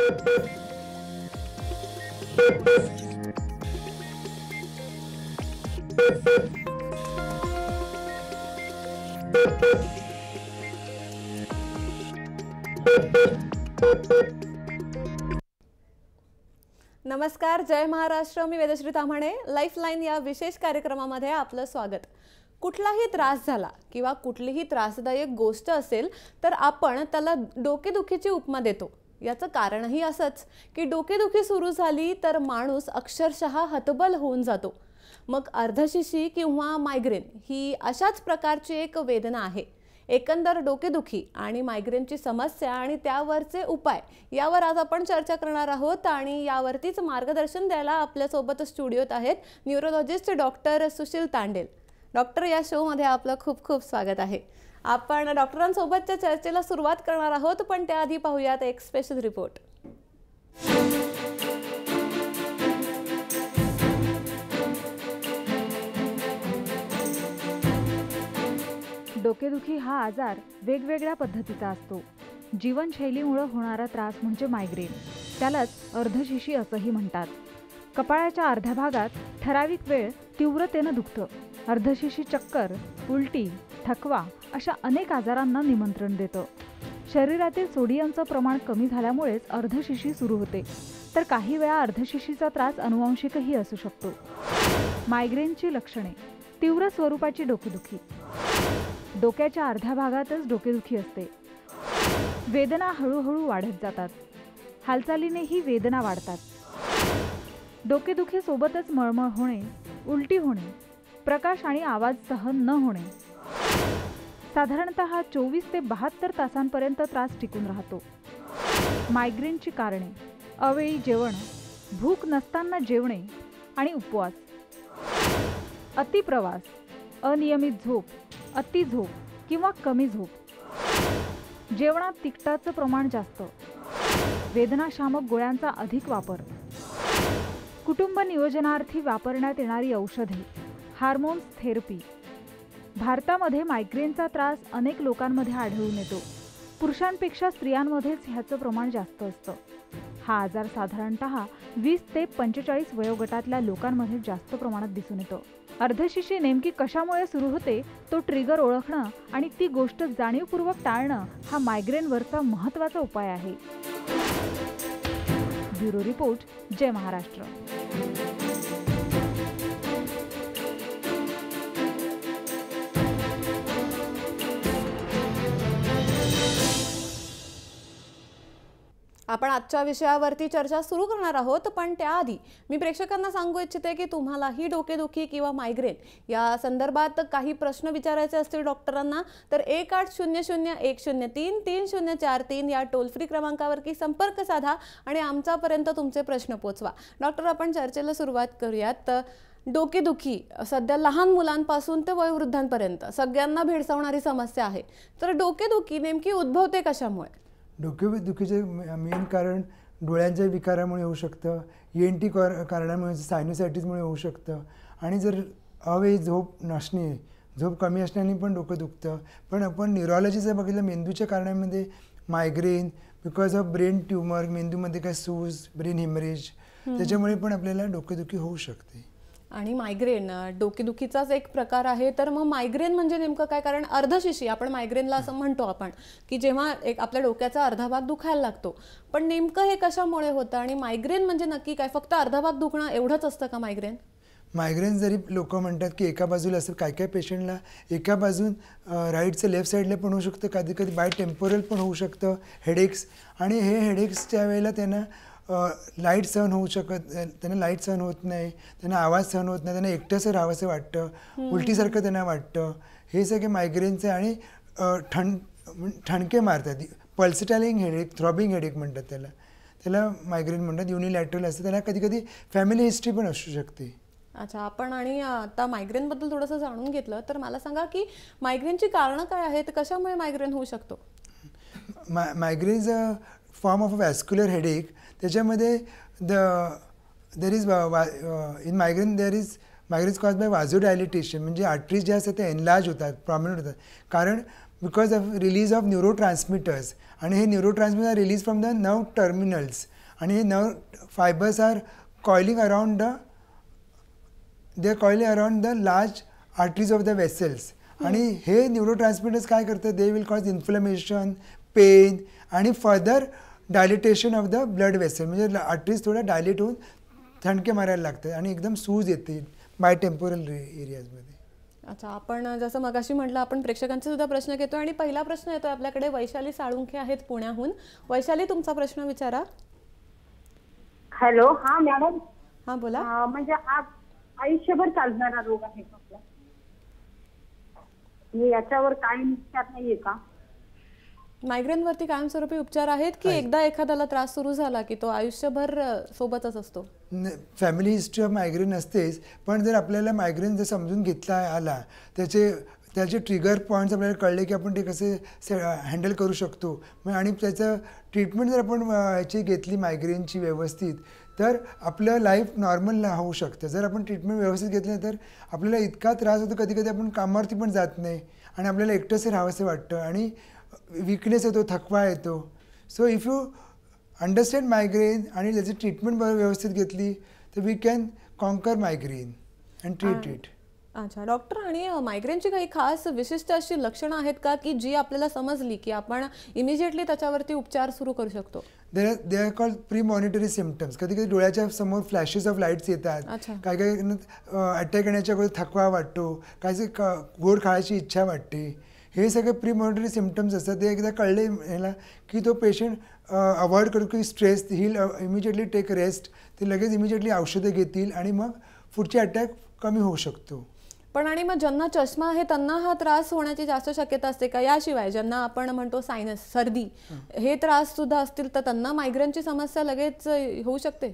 नमस्कार, जय महाराष्ट्र. मी वेदश्री ताम्हाणे. लाईफलाईन या विशेष कार्यक्रमामध्ये आपलं स्वागत. कुठलाही त्रास झाला किंवा कुठलीही त्रासदायक गोष्ट असेल तर आपण त्याला डोकेदुखीची उपमा देतो. याचं कारणही असंच की डोकेदुखी सुरू झाली तर माणूस अक्षरशः हतबल होऊन जातो. मग अर्धशिशी किंवा मायग्रेन ही अशाच प्रकारची एक वेदना आहे. एकंदर डोकेदुखी आणि मायग्रेनची समस्या आणि त्यावरचे उपाय यावर आज आपण चर्चा करणार आहोत. आणि यावरतीच मार्गदर्शन द्यायला आपल्यासोबत स्टुडिओत आहेत neurologist doctor Sushil Tandel. Doctor, या शोमध्ये आपलं खूप खूप स्वागत आहे. आपण डॉक्टरांसोबतच्या चर्चेला सुरुवात करणार आहोत, पण त्याआधी पाहूयात एक स्पेशल रिपोर्ट. डोकेदुखी हा आजार वेगवेगळ्या पद्धतीचा असतो. जीवनशैलीमुळे होणारा त्रास म्हणजे मायग्रेन, त्यालाच अर्धशिशी असंही म्हणतात. कपाळाच्या अर्ध्या भागात ठराविक वेळ तीव्रतेनं दुखतं. अर्धशिशी चक्कर, उलटी, थकवा अशा अनेक आजारांना निमंत्रण देतं. शरीरातील सोडियमचं प्रमाण कमी झाल्यामुळेच अर्धशिशी सुरू होते, तर काही वेळा अर्धशिशीचा त्रास अनुवांशिकही असू शकतो. मायग्रेनची लक्षणे: तीव्र स्वरूपाची डोकेदुखी, डोक्याच्या अर्ध्या भागातच डोकेदुखी असते. वेदना हळूहळू वाढत जातात, हालचालीनेही वेदना वाढतात. डोकेदुखीसोबतच मळमळ होणे, उलटी होणे, प्रकाश आणि आवाज सहन न होणे. साधारणतः 24 ते 72 तासांपर्यंत त्रास टिकून राहतो. मायग्रेनची कारणे: अवेळी जेवण, भूक नसताना जेवणे आणि उपवास, अतिप्रवास, अनियमित झोप, अति झोप किंवा कमी झोप, जेवणात तिखटाचं प्रमाण जास्त, वेदनाशामक गोळ्यांचा अधिक वापर, कुटुंब नियोजनार्थी वापरण्यात येणारी औषधे, हार्मोन्स थेरपी. भारतामध्ये मायग्रेनचा त्रास अनेक लोकांमध्ये आढळून येतो. पुरुषांपेक्षा स्त्रियांमध्येच ह्याचं प्रमाण जास्त असतं. हा आजार साधारणतः 20 ते 45 वयोगटातल्या लोकांमध्ये जास्त प्रमाणात दिसून येतो. अर्धशिशी नेमकी कशामुळे सुरू होते तो ट्रिगर ओळखणं आणि ती गोष्ट जाणीवपूर्वक टाळणं हा मायग्रेनवरचा महत्त्वाचा उपाय आहे. ब्युरो रिपोर्ट, जय महाराष्ट्र. आपण आजच्या विषयावरती चर्चा सुरू करणार आहोत, पण त्याआधी मी प्रेक्षकांना सांगू इच्छिते की तुम्हालाही डोकेदुखी किंवा मायग्रेन या संदर्भात काही प्रश्न विचारायचे असतील डॉक्टरांना तर 1800-103-3043 या टोल फ्री क्रमांकावरती संपर्क साधा आणि आमच्यापर्यंत तुमचे प्रश्न पोचवा. डॉक्टर, आपण चर्चेला सुरुवात करूयात. डोकेदुखी सध्या लहान मुलांपासून ते वयोवृद्धांपर्यंत सगळ्यांना भेडसावणारी समस्या आहे. तर डोकेदुखी नेमकी उद्भवते कशामुळे? डोकेदुखीचे मेन कारण डोळ्यांच्या विकारामुळे होऊ शकतं, ENT कारणामुळे, सायनोसायटिसमुळे होऊ शकतं. आणि जर अवेळी झोप नसणे, झोप कमी असण्याने पण डोकं दुखतं. पण आपण न्यूरोलॉजीचं बघितलं, मेंदूच्या कारणांमध्ये migraine, because of brain tumour, मेंदूमध्ये काय सूज, ब्रेन हेमरेज, त्याच्यामुळे पण आपल्याला डोकेदुखी होऊ शकते. आणि मायग्रेन डोकेदुखीचाच एक प्रकार आहे. तर मग मायग्रेन म्हणजे नेमकं काय? कारण अर्धशिशी आपण मायग्रेनला असं म्हणतो आपण की जेव्हा एक आपल्या डोक्याचा अर्धा भाग दुखायला लागतो. पण नेमकं हे कशामुळे होतं आणि मायग्रेन म्हणजे नक्की काय? फक्त अर्धा भाग दुखणं एवढंच असतं का मायग्रेन? मायग्रेन जरी लोक म्हणतात की एका बाजूला असं, काय काय पेशंटला एका बाजून राईटचं लेफ्ट साईडला पण होऊ शकतं, कधी कधी बाय टेम्पोरल पण होऊ शकतं हेडेक्स. आणि हे हेडेक्सच्या वेळेला त्यांना लाईट सहन होऊ त्यांना लाईट सहन होत नाही, त्यांना आवाज सहन होत नाही, त्यांना एकटंसं राहावंसं वाटतं, उलटीसारखं त्यांना वाटतं. हे सगळे मायग्रेनचे आणि ठणके मारतात, पल्सटायलिंग हेडेक, थ्रॉबिंग हेडेक म्हणतात त्याला मायग्रेन म्हणतात. युनिलॅटरल असतं, त्याला कधी कधी फॅमिली हिस्ट्री पण असू शकते. अच्छा, आपण आणि आता मायग्रेनबद्दल थोडंसं जाणून घेतलं तर मला सांगा की मायग्रेनची कारणं काय आहेत? कशामुळे मायग्रेन होऊ शकतो? Migraine is a form of a vascular headache. त्याच्यामध्ये there is in migraine migraine cause by vasodilatation, म्हणजे आर्टरीज ज्या असतात त्या एनलार्ज होतात, प्रॉमिनंट होतात. कारण because of release of neurotransmitters, आणि हे neurotransmitter are release from the nerve terminals, आणि हे nerve fibres are coiling around the large arteries of the vessels. आणि हे न्यूरोट्रान्समिटर्स काय करतात, they will cause inflammation, pain आणि further dilatation of the blood vessel, म्हणजे आर्टरीज थोडा dilate होऊन थणके मारायला लागतात आणि एकदम सूज येते बाय टेम्पोरल एरियाजमध्ये. अच्छा, आपण जसं मगाशी म्हटलं, आपण प्रेक्षकांचे सुद्धा प्रश्न घेतो आणि पहिला प्रश्न येतो आपल्याकडे. वैशाली साळुंखे आहेत पुण्याहून. वैशाली, तुमचा प्रश्न विचारा. हॅलो. हा मॅडम. हा बोला. म्हणजे आयुष्यभर चालणारा रोग आहे आपला, याच्यावर काही उपचार नाहीये का? मायग्रेनवरती कायमस्वरूपी उपचार आहेत की एकदा एखाद्याला त्रास सुरू झाला की तो आयुष्यभर सोबतच असतो? फॅमिली हिस्ट्री ऑफ मायग्रेन असतेच, पण जर आपल्याला मायग्रेन जर समजून घेतला आला, त्याचे ट्रिगर पॉईंट्स आपल्याला कळले की आपण ते कसे हँडल करू शकतो, आणि त्याचं ट्रीटमेंट जर आपण ह्याची घेतली मायग्रेनची व्यवस्थित, तर आपलं लाईफ नॉर्मल होऊ शकतं. जर आपण ट्रीटमेंट व्यवस्थित घेतली तर आपल्याला इतका त्रास होतो, कधी कधी आपण कामावरती पण जात नाही आणि आपल्याला एकटंच राहावंसं वाटतं आणि वीकनेस येतो, थकवा येतो. So if you understand migraine आणि त्याची ट्रीटमेंट व्यवस्थित घेतली तर we can conquer migraine and treat it. अच्छा डॉक्टर, आणि मायग्रेनची काही खास विशिष्ट अशी लक्षणं आहेत का की जी आपल्याला समजली की आपण इमिजिएटली त्याच्यावरती उपचार सुरू करू शकतो? They are called pre monetary symptoms. कधी कधी डोळ्याच्या समोर फ्लॅशेस ऑफ लाईट्स येतात, काही काही अटॅक येण्याच्या अगोदर थकवा वाटतो, काही गोड खायची इच्छा वाटते. हे सगळे प्री मॉनिटरी सिम्पटम्स असतात. ते एकदा कळले ह्याला की तो पेशंट अवॉइड करू की स्ट्रेस, ही इमिजिएटली टेक रेस्ट, ते लगेच इमिजिएटली औषधं घेतील आणि मग पुढचे अटॅक कमी होऊ शकतो. पण आणि मग ज्यांना चष्मा आहे त्यांना हा त्रास होण्याची जास्त शक्यता असते का? याशिवाय ज्यांना आपण म्हणतो सायनस, सर्दी, हे त्रास सुद्धा असतील तर त्यांना मायग्रेनची समस्या लगेच होऊ शकते?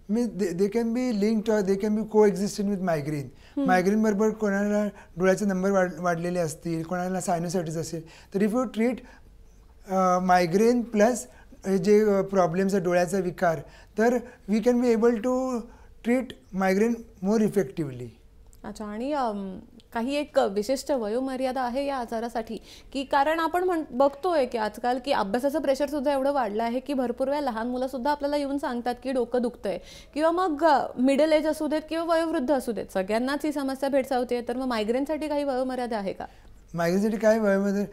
They can be linked or they can be को एक्झिस्टिंग विथ मायग्रेन. मायग्रेन बरोबर कोणाला डोळ्याचे नंबर वाढलेले असतील, कोणाला सायनोसायटिस असेल, तर if you treat migraine plus जे प्रॉब्लेम्स आहे डोळ्याचा विकार, तर we can be able to treat migraine more effectively. अच्छा, आणि काही एक विशिष्ट वयोमर्यादा आहे या आजारासाठी की? कारण आपण बघतोय की आजकाल की अभ्यासाचं प्रेशर सुद्धा एवढं वाढलं आहे की भरपूर वेळा लहान मुलं सुद्धा आपल्याला येऊन सांगतात की डोकं दुखतंय, किंवा मग मिडल एज असू देत किंवा वयोवृद्ध असू देत, सगळ्यांनाच ही समस्या भेडसावते. तर मग मायग्रेनसाठी काही वयोमर्यादा आहे का? मायग्रेनसाठी काय वयोमध्ये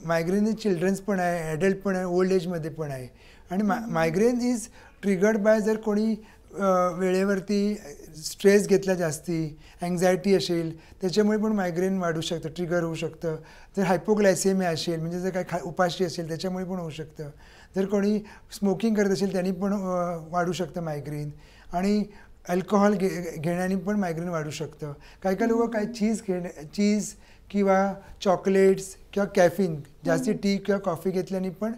मायग्रेन चिल्ड्रन्स पण आहे, ॲडल्ट पण आहे, ओल्ड एजमध्ये पण आहे. आणि मायग्रेन इज ट्रिगर्ड बाय जर कोणी वेळेवरती स्ट्रेस घेतला जास्ती, अँझायटी असेल, त्याच्यामुळे पण मायग्रेन वाढू शकतं, ट्रिगर होऊ शकतं. जर हायपोग्लायसेमिया असेल, म्हणजे जर काय उपाशी असेल, त्याच्यामुळे पण होऊ शकतं. जर कोणी स्मोकिंग करत असेल त्यांनी पण वाढू शकतं मायग्रेन. आणि अल्कोहोल घेण्याने पण मायग्रेन वाढू शकतं. काही काही लोक चीज किंवा चॉकलेट्स किंवा कॅफिन, जास्ती टी किंवा कॉफी घेतल्याने पण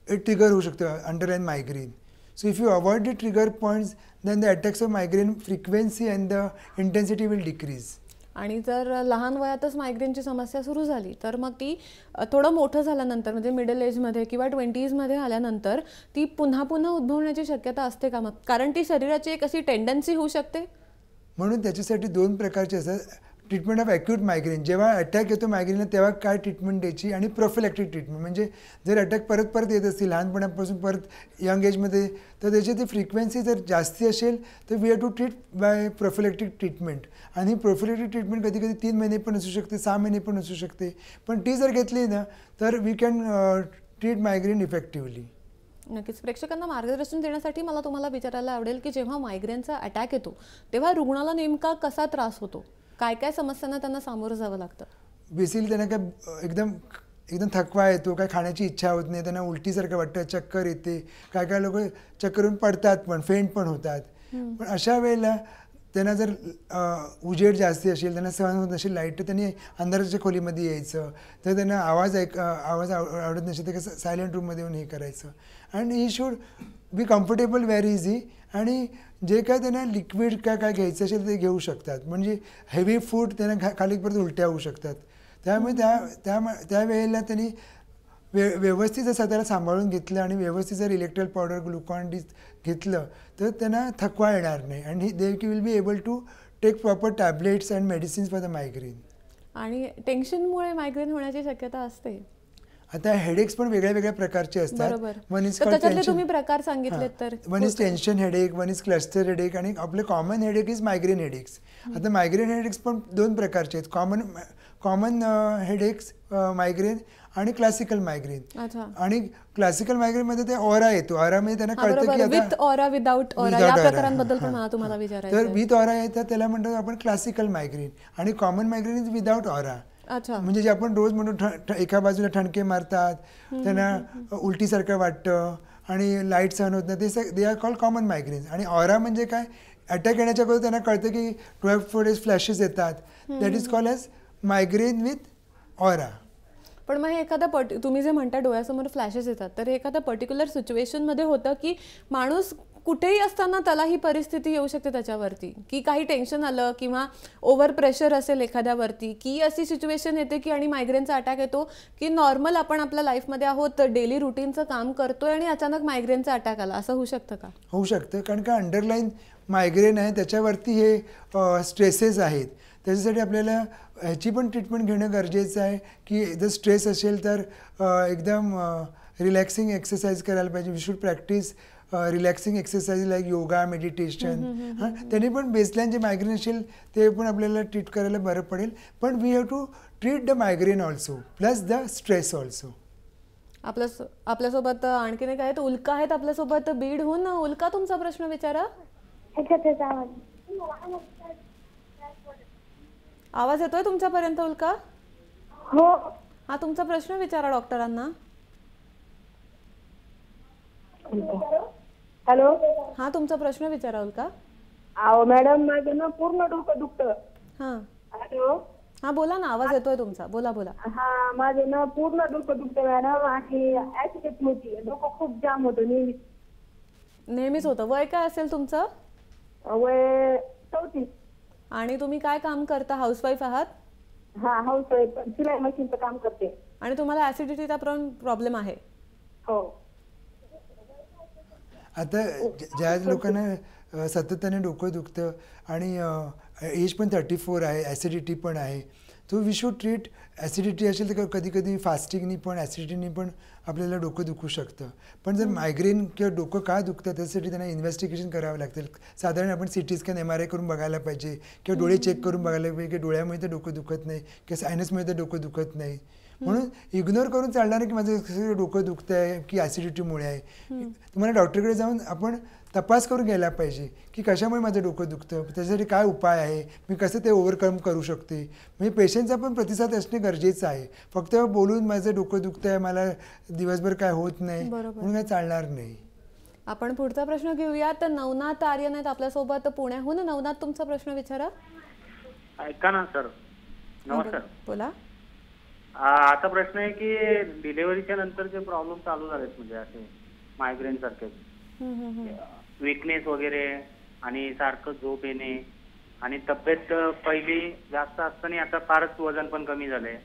ट्रिगर होऊ शकतं underline migraine. So if you avoid the trigger points, then the attacks of migraine frequency and the intensity will decrease. आणि जर लहान वयातच मायग्रेनची समस्या सुरू झाली तर मग ती थोडं मोठं झाल्यानंतर, म्हणजे मिडल एजमध्ये किंवा 20sमध्ये आल्यानंतर ती पुन्हा उद्भवण्याची शक्यता असते का? मग कारण ती शरीराची एक अशी टेंडन्सी होऊ शकते. म्हणून त्याच्यासाठी 2 प्रकारचे असतात. ट्रीटमेंट ऑफ ॲक्यूट मायग्रेन, जेव्हा अटॅक येतो मायग्रेनला तेव्हा काय ट्रीटमेंट द्यायची, आणि प्रोफिलॅक्टिक ट्रीटमेंट, म्हणजे जर अटॅक परत येत असतील लहानपणापासून परत यंग एजमध्ये, तर त्याची ती फ्रिक्वेन्सी जर जास्ती असेल तर we have to treat by prophylactic treatment. आणि प्रोफिलॅक्टिक ट्रीटमेंट कधी कधी 3 महिने पण असू शकते, 6 महिने पण असू शकते, पण ती जर घेतली ना तर we can treat migraine effectively. नक्कीच. प्रेक्षकांना मार्गदर्शन देण्यासाठी मला तुम्हाला विचारायला आवडेल की जेव्हा मायग्रेनचा अटॅक येतो तेव्हा रुग्णाला नेमका कसा त्रास होतो, काय काय समस्यांना त्यांना सामोरं जावं लागतं? बेसिकली त्यांना काय एकदम थकवा येतो, काय खाण्याची इच्छा होत नाही, त्यांना उलटीसारखं वाटतं, चक्कर येते, काय लोक चक्करून पडतात, पण फेंट पण होतात. पण अशा वेळेला त्यांना जर उजेड जास्ती असेल, त्यांना सहन होत नसेल लाईट, तर त्यांनी अंधाराच्या खोलीमध्ये यायचं. तर त्यांना आवाज आवडत नसेल तर सायलेंट रूममध्ये येऊन हे करायचं. And he should be comfortable very easy. आणि जे काय त्यांना लिक्विड काय घ्यायचं असेल ते घेऊ शकतात. म्हणजे हेवी फूड त्यांना खाली परत उलट्या होऊ शकतात. त्यामुळे त्या वेळेला त्यांनी व्यवस्थित जर स्वतःला सांभाळून घेतलं आणि व्यवस्थित जर इलेक्ट्रोल पावडर, ग्लुकॉन डी घेतलं तर त्यांना थकवा येणार नाही. आणि they will be able to take proper tablets and medicines for the migraine. आणि टेन्शनमुळे मायग्रेन होण्याची शक्यता असते. आता हेडेक्स पण वेगळ्या वेगळ्या प्रकारचे असतात. बरोबर. वन इज तर कॉल्ड त्याच्यातले टेन्शन, तुम्ही प्रकार सांगितलेत तर one is tension headache, one is cluster headache आणि आपले common headache is migraine headaches. आता मायग्रेन हेडेक्स पण 2 प्रकारचे आहेत. कॉमन हेडेक्स मायग्रेन आणि क्लासिकल मायग्रेन. अच्छा. आणि क्लासिकल मायग्रेन मध्ये ते ऑरा येतो. ऑरा मध्ये त्यांना कळतं की विथ ऑरा विदाउट ऑरा या प्रकारांबद्दल पण मला तुम्हाला विचारायचं तर आहे. विथ ऑरा येतं त्याला म्हणतो आपण क्लासिकल मायग्रेन आणि common migraine is without aura. अच्छा. म्हणजे जे आपण रोज म्हणतो एका बाजूला ठणके मारतात, त्यांना उलटीसारखं वाटतं आणि लाईट सहन होत नाही, ते they R called common migraines. आणि ऑरा म्हणजे काय, अटॅक येण्याच्या अगोदर त्यांना कळतं की डोळ्यापुढे फ्लॅशेस येतात, that is called as migraine with aura. पण मग हे एखादा तुम्ही जे म्हणता डोळ्यासमोर फ्लॅशेस येतात, तर हे एखाद्या पर्टिक्युलर सिच्युएशनमध्ये होतं की माणूस कुठेही असताना त्याला ही परिस्थिती येऊ शकते त्याच्यावरती, की काही टेन्शन आलं किंवा ओव्हर प्रेशर असेल एखाद्यावरती, की अशी सिच्युएशन येते की आणि मायग्रेनचा अटॅक येतो की नॉर्मल आपण आपल्या लाईफमध्ये आहोत, डेली रुटीनचं काम करतोय आणि अचानक मायग्रेनचा अटॅक आला, असं होऊ शकतं का? होऊ शकतं, कारण का अंडरलाईन मायग्रेन आहे त्याच्यावरती हे स्ट्रेसेस आहेत. त्याच्यासाठी आपल्याला ह्याची पण ट्रीटमेंट घेणं गरजेचं आहे की जर स्ट्रेस असेल तर एकदम रिलॅक्सिंग एक्सरसाइज करायला पाहिजे. We should practice relaxing exercise like yoga, meditation. त्यांनी पण बेसलाईन जे मायग्रेन असेल ते पण आपल्याला ट्रीट करायला बरं पडेल. पण we have to treat the migraine also plus the stress also. आपल्यासोबत आणखीन एक आहेत, उल्का आहेत आपल्यासोबत बीडहून. उल्का, तुमचा प्रश्न विचारा. आवाज येतोय तुमच्यापर्यंत उल्का? हो. हा, तुमचा प्रश्न विचारा डॉक्टरांना. हॅलो. हा, तुमचा प्रश्न विचारा उल्का. अहो मॅडम, माझं ना पूर्ण डोकं दुखतं. हा. हॅलो. हा, बोला ना, आवाज येतोय तुमचा, बोला बोला. हा, माझं ना पूर्ण डोकं दुखतं मॅडम आणि ऍसिडिटी होती, डोकं खूप जाम होतं नेहमीच होतं. वय काय असेल तुमचं? वय 34. आणि तुम्ही काय काम करता? हाऊसवाईफ आहात? हा, हाऊसवाईफ, सिलाई मशीनचं काम करते. आणि तुम्हाला ऍसिडिटीचा प्रॉब्लेम आहे? हो. आता ज्या लोकांना सातत्याने डोकं दुखतं आणि एज पण 34 आहे, ॲसिडिटी पण आहे, तो वी शुड ट्रीट. ॲसिडिटी असेल तर कधी कधी फास्टिंगनी पण ॲसिडिटीनी पण आपल्याला डोकं दुखू शकतं. पण जर मायग्रेन किंवा डोकं का दुखतं त्यासाठी त्यांना इन्व्हेस्टिगेशन करावं लागतील. साधारण आपण CT स्कॅन, MRI करून बघायला पाहिजे किंवा डोळे चेक करून बघायला पाहिजे की डोळ्यामुळे तर डोकं दुखत नाही किंवा सायनसमुळे तर डोकं दुखत नाही. म्हणून इग्नोर करून चालणार नाही की माझं डोकं दुखतं आहे की ॲसिडिटीमुळे आहे. तुम्हाला डॉक्टरकडे जाऊन आपण तपास करून घ्यायला पाहिजे की कशामुळे माझं डोकं दुखतं, त्याच्यासाठी काय उपाय आहे, मी कसं ते ओव्हरकम करू शकते. म्हणजे पेशंटचा पण प्रतिसाद असणे गरजेचं आहे. फक्त बोलून माझं डोकं दुखतं आहे, मला दिवसभर काय होत नाही म्हणून काय चालणार नाही. आपण पुढचा प्रश्न घेऊया. तर नवनाथ आर्यन आहेत आपल्यासोबत पुण्याहून. नवनाथ, तुमचा प्रश्न विचारा. ऐका ना सर. नमस्कार. बोला. असा प्रश्न आहे की डिलिव्हरीच्या नंतर जे प्रॉब्लेम चालू झालेत, म्हणजे असे मायग्रेन सारखे, वीकनेस वगैरे आणि सारखं झोप येणे आणि तब्येत पहिली जास्त असताना आता फारच वजन पण कमी झालंय.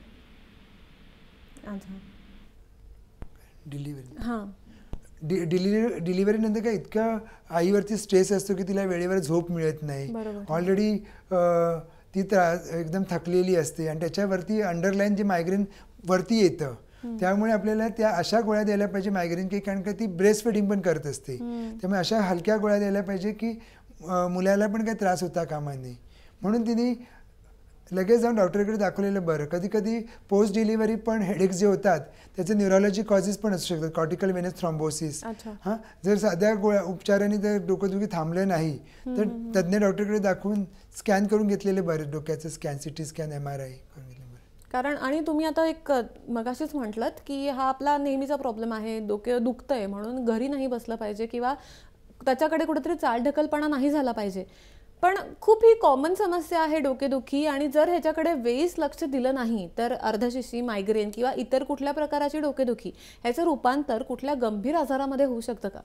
डिलिव्हरी नंतर काय इतका आईवरती स्ट्रेस असतो की तिला वेळेवर झोप मिळत नाही. ऑलरेडी ती एकदम थकलेली असते आणि त्याच्यावरती अंडरलाईन जे मायग्रेन वरती येतं, त्यामुळे आपल्याला त्या अशा गोळ्या द्यायला पाहिजे मायग्रेन की, कारण का ती ब्रेस्ट फिडिंग पण करत असते. त्यामुळे अशा हलक्या गोळ्या द्यायला पाहिजे की मुलाला पण काही त्रास होता कामा नये. म्हणून तिने लगेच जाऊन डॉक्टरकडे दाखवलेलं बरं. कधी कधी पोस्ट डिलिव्हरी पण हेडेक्स जे होतात त्याचे न्यूरोलॉजी कॉजेस पण असू शकतात, कॉर्टिकल वेनस थ्रॉम्बोसिस. हां, जर साध्या गोळ्या उपचाराने जर डोकंदुखी थांबलं नाही तर तज्ज्ञ डॉक्टरकडे दाखवून स्कॅन करून घेतलेले बरे, डोक्याचं स्कॅन, CT स्कॅन, MRI करून घेतले बरं. कारण आणि तुम्ही आता एक मगाशीच म्हटलं की हा आपला नेहमीचा प्रॉब्लेम आहे, डोकं दुखतंय म्हणून घरी नाही बसलं पाहिजे किंवा त्याच्याकडे कुठेतरी चालढकलपणा नाही झाला पाहिजे. पण खूप ही कॉमन समस्या आहे डोकेदुखी, आणि जर ह्याच्याकडे वेळीच लक्ष दिलं नाही तर अर्धशिशी, मायग्रेन किंवा इतर कुठल्या प्रकारची डोकेदुखी ह्याचं रूपांतर कुठल्या गंभीर आजारामध्ये होऊ शकतं का?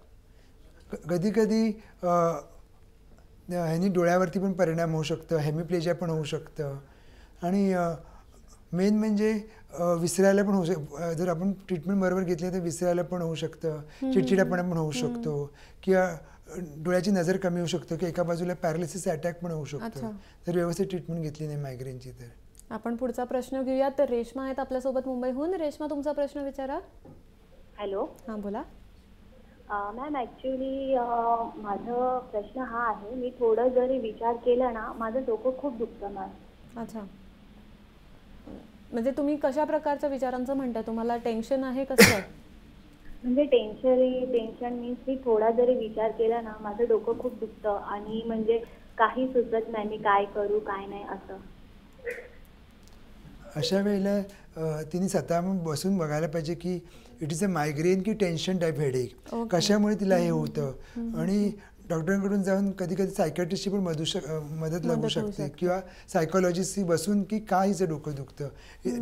कधी कधी ह्यानी डोळ्यावरती पण परिणाम होऊ शकतं, हेमिप्लेजिया पण होऊ शकतं. आणि मेन म्हणजे विसरायला पण होऊ शकतं. जर आपण ट्रीटमेंट बरोबर घेतली तर विसरायला पण होऊ शकतं, चिडचिडापणा पण होऊ शकतो किंवा डोळ्याची नजर कमी होऊ शकतो की एका बाजूला पॅरालिसिस अटॅक पण होऊ शकतो जर व्यवस्थित ट्रीटमेंट घेतली नाही मायग्रेनची तर. आपण पुढचा प्रश्न घेऊया. तर रेश्मा आहेत आपल्यासोबत मुंबईहून. रेश्मा, तुमचा प्रश्न विचारा. हॅलो. हां, बोला. मॅम ॲक्च्युली माझा प्रश्न हा आहे, मी थोडं जरी विचार केला ना, माझं डोकं खूप दुखतं मॅम. अच्छा, म्हणजे तुम्ही कशा प्रकारच्या विचारांचं म्हणताय? तुम्हाला टेन्शन आहे कसलं? म्हणजे टेन्शन मीन्स मी थोडा जरी विचार केला ना, माझं डोकं खूप दुखतं आणि म्हणजे काही सुचत नाही, मी काय करू काय नाही असं. अशा वेळेला तिने स्वतः बसून बघायला पाहिजे की इट इज अ मायग्रेन की टेन्शन टाईप हेडेक, कशामुळे तिला हे होतं. आणि डॉक्टरांकडून जाऊन कधी कधी सायकॅट्रिस्टची पण मदत लागू शकते किंवा सायकोलॉजिस्टशी बसून की का हिचं डोकं दुखतं,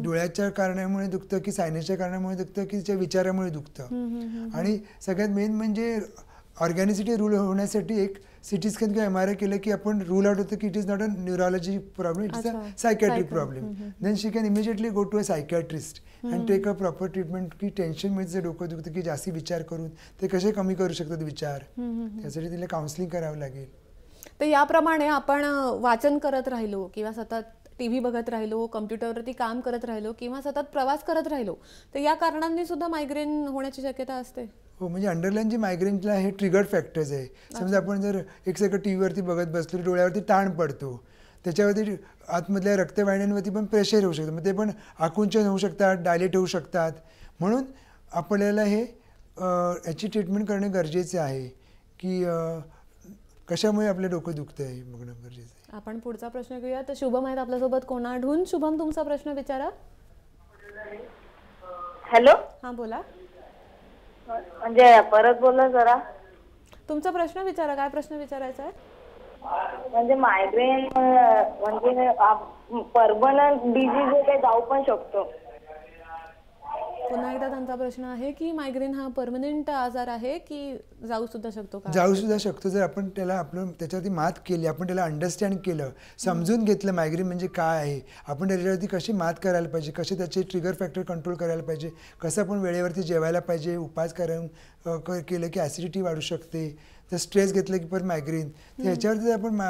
डोळ्याच्या कारणामुळे दुखतं की सायनसच्या कारणामुळे दुखतं की तिच्या विचारामुळे दुखतं. आणि सगळ्यात मेन म्हणजे ऑर्गॅनिसिटी रूल होण्यासाठी एक सिटी स्कॅन किंवा MRI केलं की आपण रूल आउट होतं की it is not a neurology problem, it is a psychiatric problem. Then she can immediately go to a psychiatrist and take a proper treatment. की टेन्शनमुळे जे डोकं दुखतं की जास्ती विचार करून ते कसे कमी करू शकतात विचार, त्यासाठी तिला काउन्सिलिंग करावं लागेल. तर याप्रमाणे आपण वाचन करत राहिलो किंवा सतत TV बघत राहिलो, कम्प्युटरवरती काम करत राहिलो किंवा सतत प्रवास करत राहिलो, तर या कारणांनी सुद्धा मायग्रेन होण्याची शक्यता असते. हो, म्हणजे अंडरलाईन जी मायग्रेनला हे ट्रिगर्ड फॅक्टर्स आहे. समजा आपण जर एक सगळं TV वरती बघत बसलो, डोळ्यावरती ताण पडतो, त्याच्यावरती आतमधल्या रक्तवाहिन्यांवरती पण प्रेशर होऊ शकतं, मग ते पण आकुंचन होऊ शकतात, डायलेट होऊ शकतात. म्हणून आपल्याला हे याची ट्रीटमेंट करणं गरजेचं आहे की कशामुळे आपलं डोकं दुखतं आहे बघणं गरजेचं आहे. आपण पुढचा प्रश्न घेऊया. तर शुभम आहेत आपल्यासोबत कोणाढून. शुभम, तुमचा प्रश्न विचारा. हॅलो. हां, बोला. म्हणजे परत बोला जरा. तुमचा प्रश्न विचारा. काय प्रश्न विचारायचा आहे? म्हणजे मायग्रेन म्हणजे परमनंट डिजीज आहे, जाऊ पण शकतो. पुन्हा एकदा त्यांचा प्रश्न आहे की मायग्रेन हा परमनंट आजार आहे की जाऊ सुद्धा शकतो का? जाऊ सुद्धा शकतो जर आपण त्याच्यावरती मात केली, आपण त्याला अंडरस्टँड केलं, समजून घेतलं मायग्रेन म्हणजे काय आहे, आपण त्याच्यावरती कशी मात करायला पाहिजे, कसे त्याचे ट्रिगर फॅक्टर कंट्रोल करायला पाहिजे, कसं आपण वेळेवरती जेवायला पाहिजे, उपास केलं की ॲसिडिटी वाढू शकते, तर स्ट्रेस घेतलं की परत मायग्रेन, तर ह्याच्यावरती जर आपण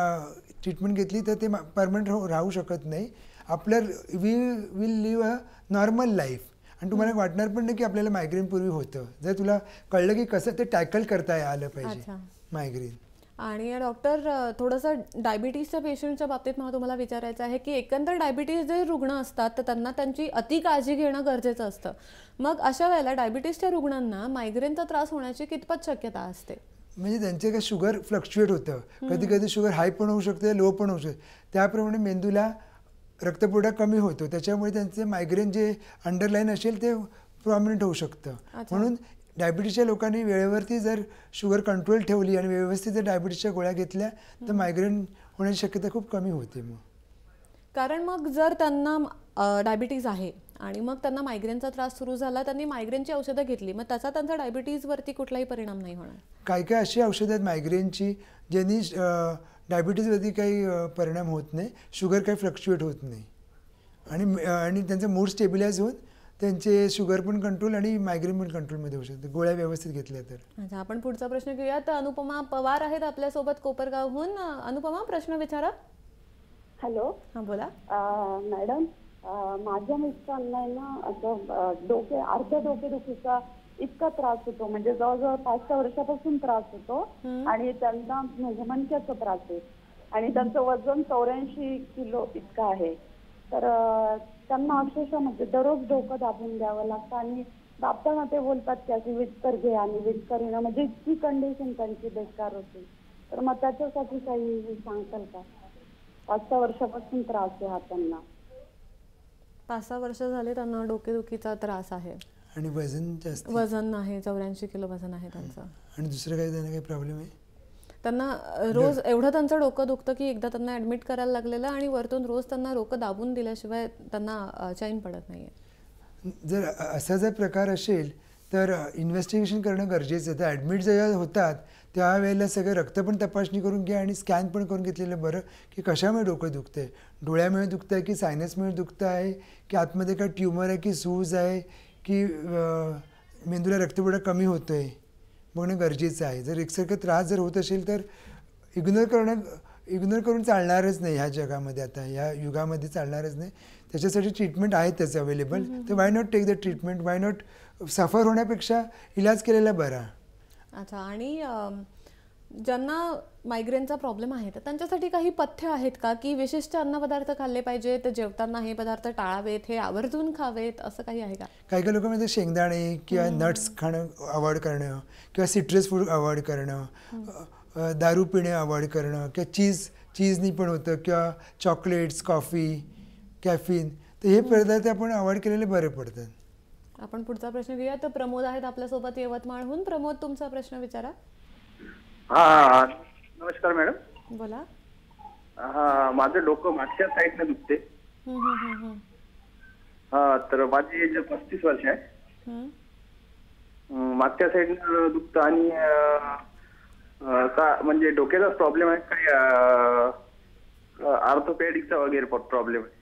ट्रीटमेंट घेतली तर ते परमनंट राहू शकत नाही. आपलं will live a normal life. आणि तुम्हाला वाटणार पण नाही की आपल्याला मायग्रेन पूर्वी होतं, जर तुला कळलं की कसं ते टॅकल करता आलं पाहिजे मायग्रेन. आणि डॉक्टर, थोडंसं डायबिटीजच्या पेशंटच्या बाबतीत मला तुम्हाला विचारायचं आहे की एकंदर डायबिटीज जे रुग्ण असतात तर त्यांना त्यांची अति काळजी घेणं गरजेचं असतं. मग अशा वेळेला डायबिटीजच्या रुग्णांना मायग्रेनचा त्रास होण्याची कितपत शक्यता असते? म्हणजे त्यांचे काय शुगर फ्लक्च्युएट होतं, कधी कधी शुगर हाय पण होऊ शकते, लो पण होऊ शकते, त्याप्रमाणे मेंदूला रक्तपुरवठा कमी होतो, त्याच्यामुळे त्यांचे मायग्रेन जे अंडरलाईन असेल ते प्रॉमिनंट होऊ शकतं. म्हणून डायबिटीसच्या लोकांनी वेळेवरती जर शुगर कंट्रोल ठेवली आणि व्यवस्थित जर डायबिटीसच्या गोळ्या घेतल्या तर मायग्रेन होण्याची शक्यता खूप कमी होते. मग कारण मग जर त्यांना डायबिटीज आहे आणि मग त्यांना मायग्रेनचा त्रास सुरू झाला, त्यांनी मायग्रेनची औषधं घेतली, मग त्याचा त्यांचा डायबिटीजवरती कुठलाही परिणाम नाही होणार? काय काय अशी औषधं आहेत मायग्रेनची ज्यांनी डायबिटीजवरती काही परिणाम होत नाही, शुगर काही फ्लक्च्युएट होत नाही आणि त्यांचं मूड स्टेबिलाइज होऊन त्यांचे शुगर पण कंट्रोल आणि मायग्रेन पण कंट्रोलमध्ये होऊ शकते गोळ्या व्यवस्थित घेतल्या तर. अच्छा, आपण पुढचा प्रश्न घेऊया. तर अनुपमा पवार आहेत आपल्यासोबत कोपरगावहून. अनुपमा, प्रश्न विचारा. हॅलो. हां, बोला. मॅडम, माझ्या मिस्टरांना ना असं अर्ध्या डोकेदुखीचा इतका त्रास होतो, म्हणजे जवळजवळ 5-6 वर्षापासून त्रास होतो आणि त्यांना म्हणजे मणक्याचा त्रास आहे आणि त्यांचं वजन 84 किलो इतकं आहे. तर त्यांना अक्षरशः म्हणजे दररोज डोकं दाबून द्यावं लागतं आणि दाबताना ते बोलतात की अशी विस्कर घे आणि विस्कर येणं, म्हणजे इतकी कंडिशन त्यांची बेकार होती. तर मग त्याच्यासाठी काही सांगताल का? 5-6 वर्षापासून त्रास आहे हा त्यांना. 5-6 वर्ष झाले त्यांना डोकेदुखीचा त्रास आहे आणि वजन जास्त, वजन आहे 84 किलो वजन आहे त्यांचं. आणि दुसरं काही प्रॉब्लेम आहे त्यांना? रोज एवढं त्यांचं डोकं दुखतं की एकदा त्यांना ॲडमिट करायला लागलेलं आणि वरतून रोज त्यांना डोकं दाबून दिल्याशिवाय त्यांना चैन पडत नाही आहे. जर असा जर प्रकार असेल तर इन्व्हेस्टिगेशन करणं गरजेचं आहे. तर ॲडमिट जेव्हा होतात त्यावेळेला सगळं रक्त पण तपासणी करून घ्या आणि स्कॅन पण करून घेतलेलं बरं की कशामुळे डोकं दुखतं आहे, डोळ्यामुळे दुखतं आहे की सायनसमुळे दुखतं आहे की आतमध्ये काय ट्युमर आहे की सूज आहे की मेंदूला रक्तपुरवठा कमी होतो आहे बघणं गरजेचं आहे. जर एकसारखं त्रास जर होत असेल तर इग्नोर करून चालणारच नाही ह्या जगामध्ये, आता ह्या युगामध्ये चालणारच नाही. त्याच्यासाठी ट्रीटमेंट आहेत त्याचं अवेलेबल. तर why not take the treatment, why not suffer होण्यापेक्षा इलाज केलेला बरा. अच्छा, आणि ज्यांना मायग्रेनचा प्रॉब्लेम आहे तर त्यांच्यासाठी काही पथ्य आहेत का, की विशिष्ट अन्नपदार्थ खाल्ले पाहिजेत, जेवताना हे पदार्थ टाळावेत, हे आवर्जून खावेत, असं काही आहे का? काही काही लोकांमध्ये शेंगदाणे किंवा नट्स खाणं अवॉइड करणं, किंवा सिट्रस फूड अवॉइड करणं, दारू पिणे अवॉइड करणं, किंवा चीजनी पण होतं, किंवा चॉकलेट्स, कॉफी, कॅफिन, तर हे पदार्थ आपण अवॉइड केलेले बरे पडतात. आपण पुढचा प्रश्न घेऊया. तर प्रमोद आहेत आपल्यासोबत यवतमाळहून. प्रमोद, तुमचा प्रश्न विचारा. हा, नमस्कार मॅडम. बोला. हा, माझं डोकं मागच्या साईडने दुखते. हा, तर माझी एज 35 वर्ष आहे. मागच्या साईडनं दुखतं आणि का म्हणजे डोक्याचाच प्रॉब्लेम आहे काय, ऑर्थोपेडिकचा वगैरे प्रॉब्लेम आहे?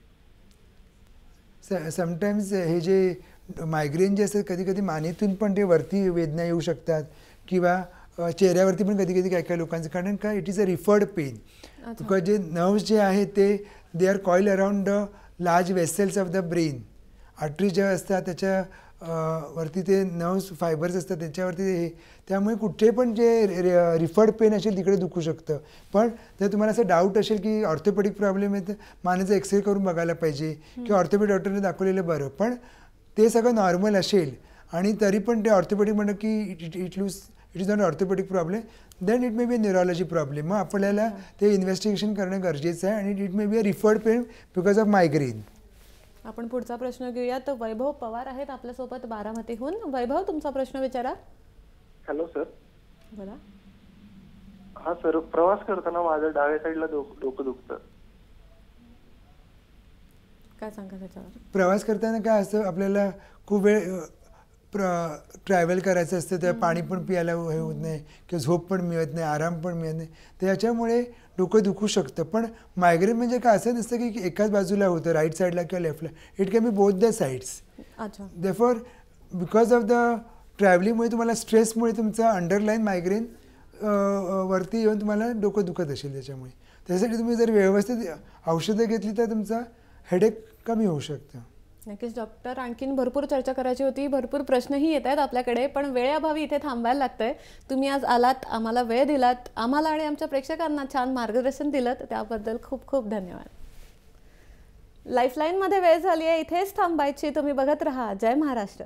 समटाईम्स हे जे मायग्रेन जे असतात कधी कधी मानेतून पण ते वरती वेदना येऊ शकतात, किंवा चेहऱ्यावरती पण कधी कधी काय काय लोकांचं, कारण का it is a referred pain. Because जे नर्व्स जे आहेत ते they are coil around the large vessels of the brain. Artery ज्या असतात त्याच्या वरती ते नर्व्स फायबर्स असतात त्याच्यावरती हे, त्यामुळे कुठे पण जे रिफर्ड पेन असेल तिकडे दुखू शकतं. पण जर तुम्हाला असं डाऊट असेल की ऑर्थोपेडिक प्रॉब्लेम आहे तर मानेचा एक्सरे करून बघायला पाहिजे, किंवा ऑर्थोपेडिक डॉक्टरने दाखवलेलं बरं. पण ते सगळं नॉर्मल असेल आणि तरी पण ते ऑर्थोपेडिक म्हणलं की it is not orthopedic problem, then it may be a neurology problem. मग आपल्याला ते इन्व्हेस्टिगेशन करणं गरजेचं आहे, आणि it may be a referred pain because of migraine. आपण पुढचा प्रश्न घेऊया. तर वैभव पवार आहेत आपल्यासोबत बारामतीहून. वैभव, तुमचा प्रश्न विचारा. Hello sir. बोला. हा सर, प्रवास करताना माझ्या डाव्या साईडला डोकं दुखतं. काय सांगा त्याच्यावर? प्रवास करताना काय असतं, आपल्याला खूप वेळ ट्रॅव्हल करायचं असतं, त्या पाणी पण प्यायला हे होत नाही, किंवा झोप पण मिळत नाही, आराम पण मिळत नाही, त्याच्यामुळे डोकं दुखू शकतं. पण मायग्रेन म्हणजे काय असं नसतं की एकाच बाजूला होतं, राईट साईडला किंवा लेफ्टला. It can be both the sides. अच्छा. देअरफॉर बिकॉज ऑफ द ट्रॅव्हलिंगमुळे तुम्हाला स्ट्रेसमुळे तुमचा अंडरलाईन मायग्रेन वरती येऊन तुम्हाला डोकं दुखत असेल. त्यासाठी तुम्ही जर व्यवस्थित औषधं घेतली तर तुमचा हेडेक कमी होऊ शकतं. नक्कीच डॉक्टर, आणखीन भरपूर चर्चा करायची होती, भरपूर प्रश्नही येत आहेत आपल्याकडे, पण वेळेअभावी इथे थांबायला लागतंय. तुम्ही आज आलात, आम्हाला वेळ दिलात, आम्हाला आणि आमच्या प्रेक्षकांना छान मार्गदर्शन दिलं, त्याबद्दल खूप खूप धन्यवाद. लाईफलाईनमध्ये वेळ झाली आहे, इथेच थांबायची. तुम्ही बघत राहा जय महाराष्ट्र.